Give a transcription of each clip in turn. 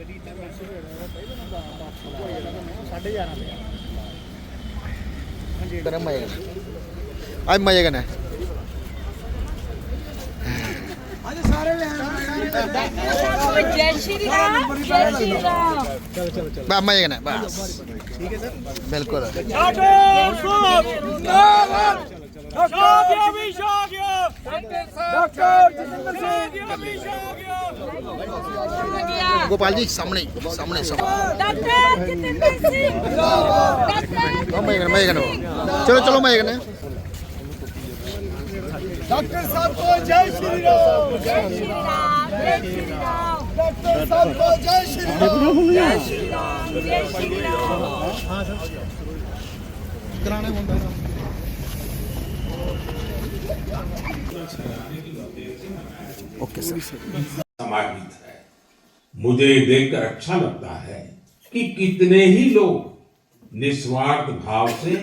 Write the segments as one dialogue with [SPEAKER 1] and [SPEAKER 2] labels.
[SPEAKER 1] आज मजे कन्नै
[SPEAKER 2] जय श्री राम जय श्री राम।
[SPEAKER 1] मजे कन्नै बस ठीक है सर बिल्कुल। गोपाल जी सामने सामने मजे कन्नै चलो चलो मजे कन्नै।
[SPEAKER 3] डॉक्टर साहब को जय श्री राम।
[SPEAKER 2] जय श्री राम जय श्री राम।
[SPEAKER 3] डॉक्टर साहब को जय श्री राम।
[SPEAKER 2] जय श्री राम जय श्री राम।
[SPEAKER 1] Okay sir.
[SPEAKER 4] समाहित है। मुझे देखकर अच्छा लगता है कि कितने ही लोग निस्वार्थ भाव से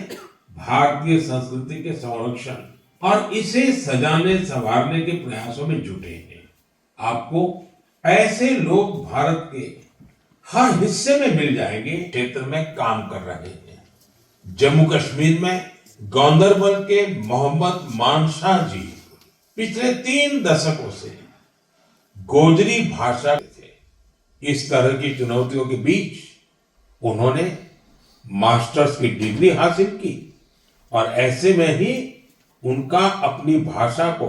[SPEAKER 4] भारतीय संस्कृति के संरक्षण और इसे सजाने संवारने के प्रयासों में जुटे हैं। आपको ऐसे लोग भारत के हर हिस्से में मिल जाएंगे क्षेत्र में काम कर रहे हैं। जम्मू कश्मीर में गांदरबल के मोहम्मद मानशाह जी पिछले 3 दशकों से गोजरी भाषा थे। इस तरह की चुनौतियों के बीच उन्होंने मास्टर्स की डिग्री हासिल की और ऐसे में ही उनका अपनी भाषा को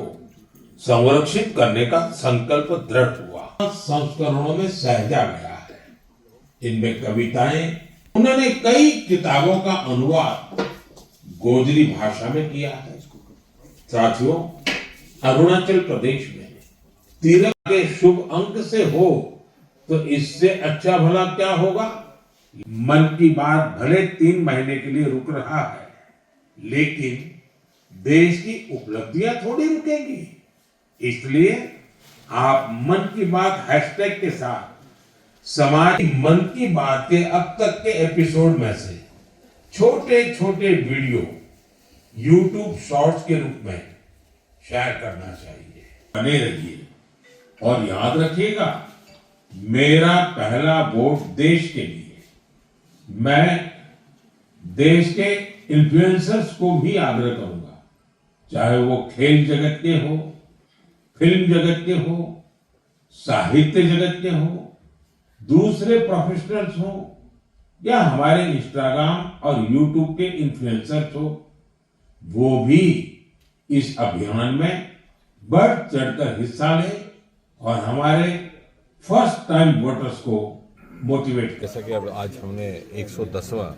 [SPEAKER 4] संरक्षित करने का संकल्प दृढ़ हुआ। संस्करणों में सहेजा गया है। इनमें कविताएं, उन्होंने कई किताबों का अनुवाद गोजरी भाषा में किया है। साथियों, अरुणाचल प्रदेश में तिरक के शुभ अंक से हो तो इससे अच्छा भला क्या होगा। मन की बात भले 3 महीने के लिए रुक रहा है, लेकिन देश की उपलब्धियां थोड़ी रुकेंगी। इसलिए आप मन की बात हैशटैग के साथ समाज मन की बात के अब तक के एपिसोड में से छोटे छोटे वीडियो YouTube शॉर्ट्स के रूप में शेयर करना चाहिए। बने रहिए और याद रखिएगा, मेरा पहला वोट देश के लिए। मैं देश के इन्फ्लुएंसर्स को भी आग्रह करूंगा, चाहे वो खेल जगत के हो, फिल्म जगत के हो, साहित्य जगत के हो, दूसरे प्रोफेशनल्स हो या हमारे इंस्टाग्राम और यूट्यूब के इन्फ्लुएंसर्स हो, वो भी इस अभियान में बढ़ चढ़कर हिस्सा लें और हमारे फर्स्ट टाइम वोटर्स को मोटिवेट करें।
[SPEAKER 5] जैसा कि अब आज हमने 110वां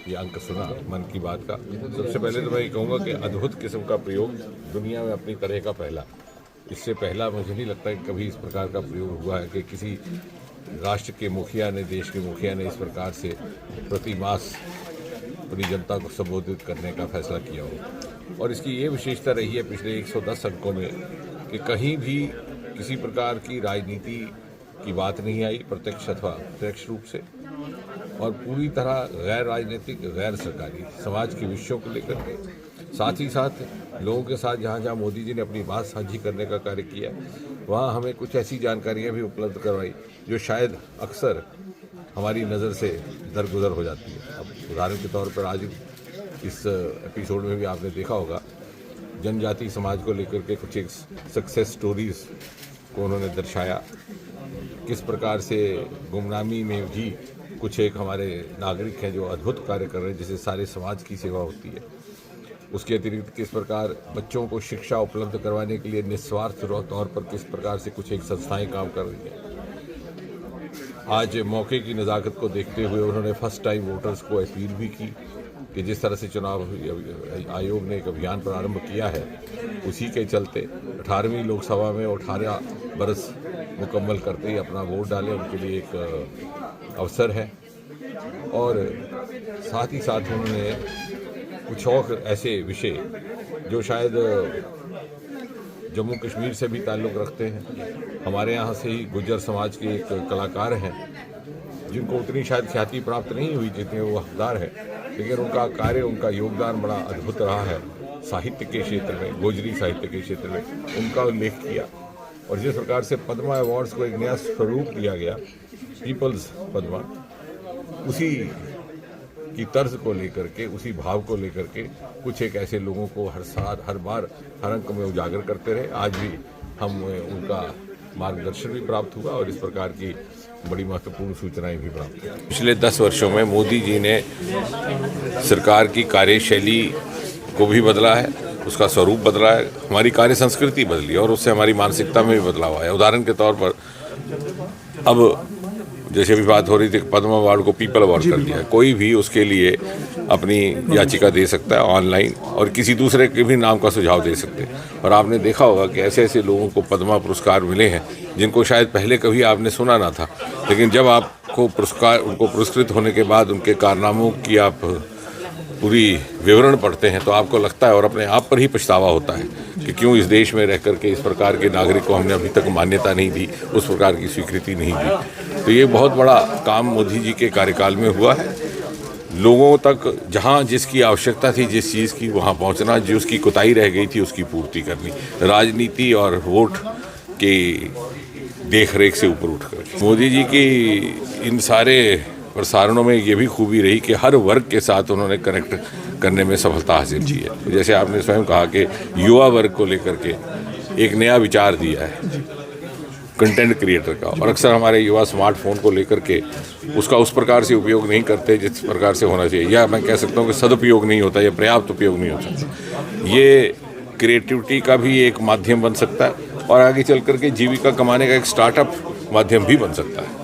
[SPEAKER 5] ये अंक सुना मन की बात का। सबसे पहले तो मैं ये कहूँगा कि अद्भुत किस्म का प्रयोग, दुनिया में अपनी तरह का पहला। इससे पहला मुझे नहीं लगता कि कभी इस प्रकार का प्रयोग हुआ है कि किसी राष्ट्र के मुखिया ने, देश के मुखिया ने इस प्रकार से प्रति मास अपनी जनता को संबोधित करने का फैसला किया हो। और इसकी ये विशेषता रही है पिछले 110 अंकों में कि कहीं भी किसी प्रकार की राजनीति की बात नहीं आई, प्रत्यक्ष अथवा अप्रत्यक्ष रूप से, और पूरी तरह गैर राजनीतिक, गैर सरकारी समाज के विषयों को लेकर के, साथ ही साथ लोगों के साथ जहाँ जहाँ मोदी जी ने अपनी बात साझी करने का कार्य किया, वहाँ हमें कुछ ऐसी जानकारियाँ भी उपलब्ध करवाई जो शायद अक्सर हमारी नज़र से दरगुजर हो जाती है। अब उदाहरण के तौर पर आज इस एपिसोड में भी आपने देखा होगा, जनजाति समाज को लेकर के कुछ एक सक्सेस स्टोरीज को उन्होंने दर्शाया। किस प्रकार से गुमनामी में भी कुछ एक हमारे नागरिक हैं जो अद्भुत कार्य कर रहे हैं, जिससे सारे समाज की सेवा होती है। उसके अतिरिक्त किस प्रकार बच्चों को शिक्षा उपलब्ध करवाने के लिए निस्वार्थ तौर पर किस प्रकार से कुछ एक संस्थाएं काम कर रही हैं। आज मौके की नज़ाकत को देखते हुए उन्होंने फर्स्ट टाइम वोटर्स को अपील भी की कि जिस तरह से चुनाव आयोग ने एक अभियान प्रारंभ किया है, उसी के चलते 18वीं लोकसभा में 18 बरस मुकम्मल करते ही अपना वोट डालें, उनके लिए एक अवसर है। और साथ ही साथ उन्होंने कुछ और ऐसे विषय जो शायद जम्मू कश्मीर से भी ताल्लुक़ रखते हैं। हमारे यहाँ से ही गुज्जर समाज के एक कलाकार हैं जिनको उतनी शायद ख्याति प्राप्त नहीं हुई जितने वो हकदार हैं, लेकिन उनका कार्य, उनका योगदान बड़ा अद्भुत रहा है साहित्य के क्षेत्र में, गोजरी साहित्य के क्षेत्र में। उनका उल्लेख किया और जिस प्रकार से पद्मा अवार्ड्स को एक नया स्वरूप दिया गया, पीपल्स पद्मा, उसी की तर्ज को लेकर के, उसी भाव को लेकर के कुछ एक ऐसे लोगों को हर साल, हर बार, हर अंक में उजागर करते रहे। आज भी हम उनका मार्गदर्शन भी प्राप्त हुआ और इस प्रकार की बड़ी महत्वपूर्ण सूचनाएं भी प्राप्त हुई। पिछले 10 वर्षों में मोदी जी ने सरकार की कार्यशैली को भी बदला है, उसका स्वरूप बदला है, हमारी कार्य संस्कृति बदली और उससे हमारी मानसिकता में भी बदलाव आया। उदाहरण के तौर पर अब जैसे अभी बात हो रही थी, पद्म अवार्ड को पीपल अवार्ड कर दिया है। कोई भी उसके लिए अपनी याचिका दे सकता है ऑनलाइन और किसी दूसरे के भी नाम का सुझाव दे सकते हैं। और आपने देखा होगा कि ऐसे ऐसे लोगों को पद्मा पुरस्कार मिले हैं जिनको शायद पहले कभी आपने सुना ना था, लेकिन जब आपको पुरस्कार, उनको पुरस्कृत होने के बाद उनके कारनामों की आप पूरी विवरण पढ़ते हैं तो आपको लगता है और अपने आप पर ही पछतावा होता है कि क्यों इस देश में रह करके इस प्रकार के नागरिक को हमने अभी तक मान्यता नहीं दी, उस प्रकार की स्वीकृति नहीं दी। तो ये बहुत बड़ा काम मोदी जी के कार्यकाल में हुआ है। लोगों तक जहाँ जिसकी आवश्यकता थी, जिस चीज़ की, वहाँ पहुँचना, जो उसकी कोताही रह गई थी उसकी पूर्ति करनी, राजनीति और वोट की देख रेख से ऊपर उठ कर। मोदी जी की इन सारे प्रसारणों में ये भी खूबी रही कि हर वर्ग के साथ उन्होंने कनेक्ट करने में सफलता हासिल की है। जैसे आपने स्वयं कहा कि युवा वर्ग को लेकर के एक नया विचार दिया है कंटेंट क्रिएटर का, और अक्सर हमारे युवा स्मार्टफोन को लेकर के उसका उस प्रकार से उपयोग नहीं करते जिस प्रकार से होना चाहिए, या मैं कह सकता हूँ कि सदुपयोग नहीं होता या पर्याप्त उपयोग नहीं होता। ये क्रिएटिविटी का भी एक माध्यम बन सकता है और आगे चल करके जीविका कमाने का एक स्टार्टअप माध्यम भी बन सकता है।